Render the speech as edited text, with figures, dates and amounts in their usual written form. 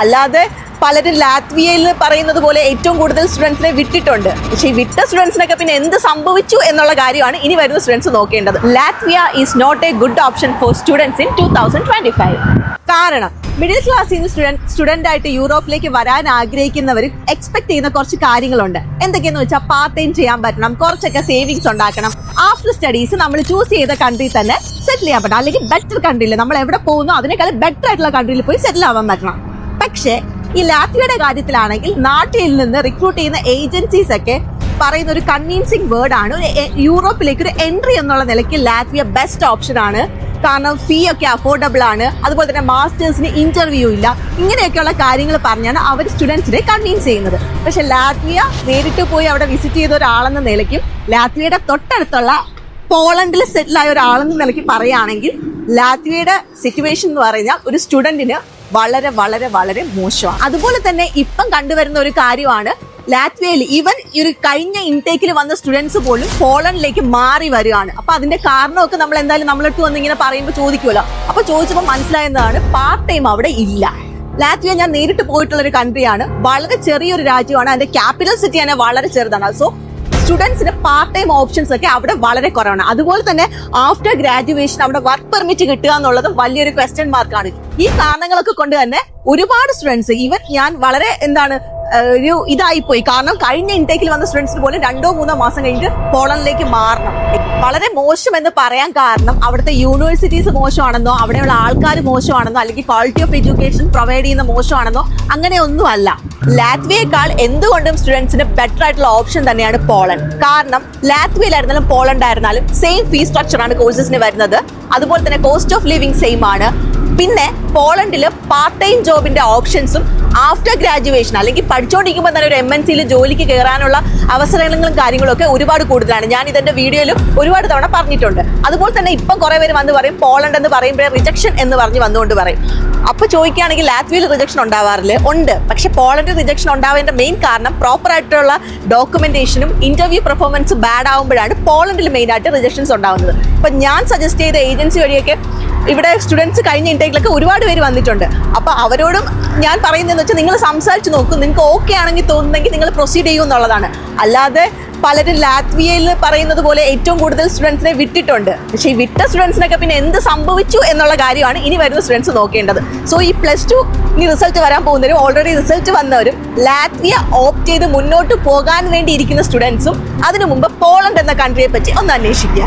അല്ലാതെ പലരും ലാത്വിയയിൽ പറയുന്നത് പോലെ ഏറ്റവും കൂടുതൽ സ്റ്റുഡൻസിനെ വിട്ടിട്ടുണ്ട്. പക്ഷേ ഈ വിട്ട സ്റ്റുഡൻസിനൊക്കെ പിന്നെ എന്ത് സംഭവിച്ചു എന്നുള്ള കാര്യമാണ് ഇനി വരുന്ന സ്റ്റുഡൻസ് നോക്കേണ്ടത്. Latvia is not a good option for students in 2025. കാരണം മിഡിൽ ക്ലാസ്സിൽ നിന്ന് സ്റ്റുഡന്റ് ആയിട്ട് യൂറോപ്പിലേക്ക് വരാൻ ആഗ്രഹിക്കുന്നവർ എക്സ്പെക്ട് ചെയ്യുന്ന കുറച്ച് കാര്യങ്ങളുണ്ട്. എന്തൊക്കെയെന്ന് വെച്ചാൽ പാർട്ട് ടൈം ചെയ്യാൻ പറ്റണം, കുറച്ചൊക്കെ സേവിങ്സ് ഉണ്ടാക്കണം, ആഫ്റ്റർ സ്റ്റഡീസ് നമ്മൾ ചൂസ് ചെയ്ത കൺട്രി തന്നെ സെറ്റിൽ ചെയ്യാൻ പറ്റണം, അല്ലെങ്കിൽ ബെറ്റർ കൺട്രിയിൽ നമ്മൾ എവിടെ പോകുന്നു അതിനേക്കാൾ ബെറ്റർ ആയിട്ടുള്ള കൺട്രിയിൽ പോയി സെറ്റിൽ ആവാൻ പറ്റണം. പക്ഷേ ഈ ലാത്വിയയുടെ കാര്യത്തിലാണെങ്കിൽ നാട്ടിൽ നിന്ന് റിക്രൂട്ട് ചെയ്യുന്ന ഏജൻസീസ് ഒക്കെ പറയുന്ന ഒരു കൺവിൻസിങ് വേർഡ് ആണ്, യൂറോപ്പിലേക്ക് ഒരു എൻട്രി എന്നുള്ള നിലയ്ക്ക് ലാത്വിയ ബെസ്റ്റ് ഓപ്ഷൻ ആണ്. കാരണം ഫീ ഒക്കെ അഫോർഡബിൾ ആണ്, അതുപോലെ തന്നെ മാസ്റ്റേഴ്സിന് ഇന്റർവ്യൂ ഇല്ല, ഇങ്ങനെയൊക്കെയുള്ള കാര്യങ്ങൾ പറഞ്ഞാണ് അവർ സ്റ്റുഡൻസിനെ കൺവിൻസ് ചെയ്യുന്നത്. പക്ഷെ ലാത്വിയ നേരിട്ട് പോയി അവിടെ വിസിറ്റ് ചെയ്ത ഒരാളെന്ന നിലയ്ക്കും ലാത്വിയയുടെ തൊട്ടടുത്തുള്ള പോളണ്ടിൽ സെറ്റിൽ ആയ ഒരാളെന്ന നിലയ്ക്ക് പറയുകയാണെങ്കിൽ ലാത്വിയയുടെ സിറ്റുവേഷൻ എന്ന് പറഞ്ഞാൽ ഒരു സ്റ്റുഡന്റിന് വളരെ വളരെ വളരെ മോശമാണ്. അതുപോലെ തന്നെ ഇപ്പം കണ്ടുവരുന്ന ഒരു കാര്യമാണ് ലാത്വിയയിൽ ഈവൻ ഈ ഒരു കഴിഞ്ഞ ഇൻടേക്കിൽ വന്ന സ്റ്റുഡൻസ് പോലും പോളണ്ടിലേക്ക് മാറി വരികയാണ്. അപ്പൊ അതിന്റെ കാരണമൊക്കെ നമ്മൾ എന്തായാലും നമ്മളടുത്ത് വന്ന് ഇങ്ങനെ പറയുമ്പോൾ ചോദിക്കുമല്ലോ. അപ്പൊ ചോദിച്ചപ്പോൾ മനസ്സിലായെന്നാണ് പാർട്ട് ടൈം അവിടെ ഇല്ല. ലാത്വിയ ഞാൻ നേരിട്ട് പോയിട്ടുള്ള ഒരു കൺട്രിയാണ്, വളരെ ചെറിയൊരു രാജ്യമാണ്, അതിന്റെ ക്യാപിറ്റൽ സിറ്റി തന്നെ വളരെ ചെറുതാണ്. സോ സ്റ്റുഡൻസിന് പാർട്ട് ടൈം ഓപ്ഷൻസ് ഒക്കെ അവിടെ വളരെ കുറവാണ്. അതുപോലെ തന്നെ ആഫ്റ്റർ ഗ്രാജുവേഷൻ അവിടെ വർക്ക് പെർമിറ്റ് കിട്ടുക എന്നുള്ളത് വലിയൊരു ക്വസ്റ്റ്യൻ മാർക്കാണ്. ഈ കാരണങ്ങളൊക്കെ കൊണ്ട് തന്നെ ഒരുപാട് സ്റ്റുഡൻസ് ഈവൻ ഞാൻ വളരെ ഒരു ഇതായിപ്പോയി. കാരണം കഴിഞ്ഞ ഇൻടേക്കിൽ വന്ന സ്റ്റുഡൻസിന് പോലും 2-3 മാസം കഴിഞ്ഞിട്ട് പോളണ്ടിലേക്ക് മാറണം. വളരെ മോശം എന്ന് പറയാൻ കാരണം അവിടുത്തെ യൂണിവേഴ്സിറ്റീസ് മോശമാണെന്നോ അവിടെയുള്ള ആൾക്കാർ മോശമാണെന്നോ അല്ലെങ്കിൽ ക്വാളിറ്റി ഓഫ് എഡ്യൂക്കേഷൻ പ്രൊവൈഡ് ചെയ്യുന്ന മോശമാണെന്നോ അങ്ങനെയൊന്നും അല്ല. ലാത്വിയേക്കാൾ എന്തുകൊണ്ടും സ്റ്റുഡൻസിന് ബെറ്റർ ആയിട്ടുള്ള ഓപ്ഷൻ തന്നെയാണ് പോളണ്ട്. കാരണം ലാത്വിയയിലായിരുന്നാലും പോളണ്ട് ആയിരുന്നാലും സെയിം ഫീ സ്ട്രക്ചർ ആണ് കോഴ്സസിന് വരുന്നത്. അതുപോലെ തന്നെ കോസ്റ്റ് ഓഫ് ലിവിംഗ് സെയിം ആണ്. പിന്നെ പോളണ്ടിൽ പാർട്ട് ടൈം ജോബിന്റെ ഓപ്ഷൻസും ആഫ്റ്റർ ഗ്രാജുവേഷൻ അല്ലെങ്കിൽ പഠിച്ചുകൊണ്ടിരിക്കുമ്പോൾ തന്നെ ഒരു MNCയിൽ ജോലിക്ക് കയറാനുള്ള അവസരങ്ങളും കാര്യങ്ങളും ഒക്കെ ഒരുപാട് കൂടുതലാണ്. ഞാൻ ഇതിന്റെ വീഡിയോയിലും ഒരുപാട് തവണ പറഞ്ഞിട്ടുണ്ട്. അതുപോലെ തന്നെ ഇപ്പം കുറെ പേര് വന്ന് പറയും പോളണ്ട് എന്ന് പറയുമ്പോഴേ റിജക്ഷൻ എന്ന് പറഞ്ഞ് വന്നുകൊണ്ട് പറയും. അപ്പൊ ചോദിക്കുകയാണെങ്കിൽ ലാത്വിയയിൽ റിജക്ഷൻ ഉണ്ടാവാറില്ല, ഉണ്ട്. പക്ഷെ പോളണ്ടിൽ റിജക്ഷൻ ഉണ്ടാവേണ്ട മെയിൻ കാരണം പ്രോപ്പർ ആയിട്ടുള്ള ഡോക്യുമെന്റേഷനും ഇന്റർവ്യൂ പെർഫോമൻസ് ബാഡ് ആവുമ്പോഴാണ് പോളണ്ടിൽ മെയിൻ ആയിട്ട് റിജക്ഷൻസ് ഉണ്ടാവുന്നത്. അപ്പൊ ഞാൻ സജസ്റ്റ് ചെയ്ത ഏജൻസി വഴിയൊക്കെ ഇവിടെ സ്റ്റുഡൻസ് കഴിഞ്ഞ ഇൻടേക്കിലൊക്കെ ഒരുപാട് പേര് വന്നിട്ടുണ്ട്. അപ്പൊ അവരോടും ഞാൻ പറയുന്നതെന്ന് വെച്ചാൽ നിങ്ങൾ സംസാരിച്ച് നോക്കും, നിങ്ങൾക്ക് ഓക്കെ ആണെങ്കിൽ തോന്നുന്നെങ്കിൽ നിങ്ങൾ പ്രൊസീഡ് ചെയ്യൂ എന്നുള്ളതാണ്. അല്ലാതെ പലരും ലാത്വിയയിൽ പറയുന്നത് പോലെ ഏറ്റവും കൂടുതൽ സ്റ്റുഡൻസിനെ വിട്ടിട്ടുണ്ട്. പക്ഷേ ഈ വിട്ട സ്റ്റുഡൻസിനൊക്കെ പിന്നെ എന്ത് സംഭവിച്ചു എന്നുള്ള കാര്യമാണ് ഇനി വരുന്ന സ്റ്റുഡൻസ് നോക്കേണ്ടത്. സോ ഈ +2 ഇനി റിസൾട്ട് വരാൻ പോകുന്നവരും ഓൾറെഡി റിസൾട്ട് വന്നവരും ലാത്വിയ ഓപ്റ്റ് ചെയ്ത് മുന്നോട്ട് പോകാൻ വേണ്ടി ഇരിക്കുന്ന സ്റ്റുഡൻസും അതിനു മുമ്പ് പോളണ്ട് എന്ന കൺട്രിയെ പറ്റി ഒന്ന് അന്വേഷിക്കുക.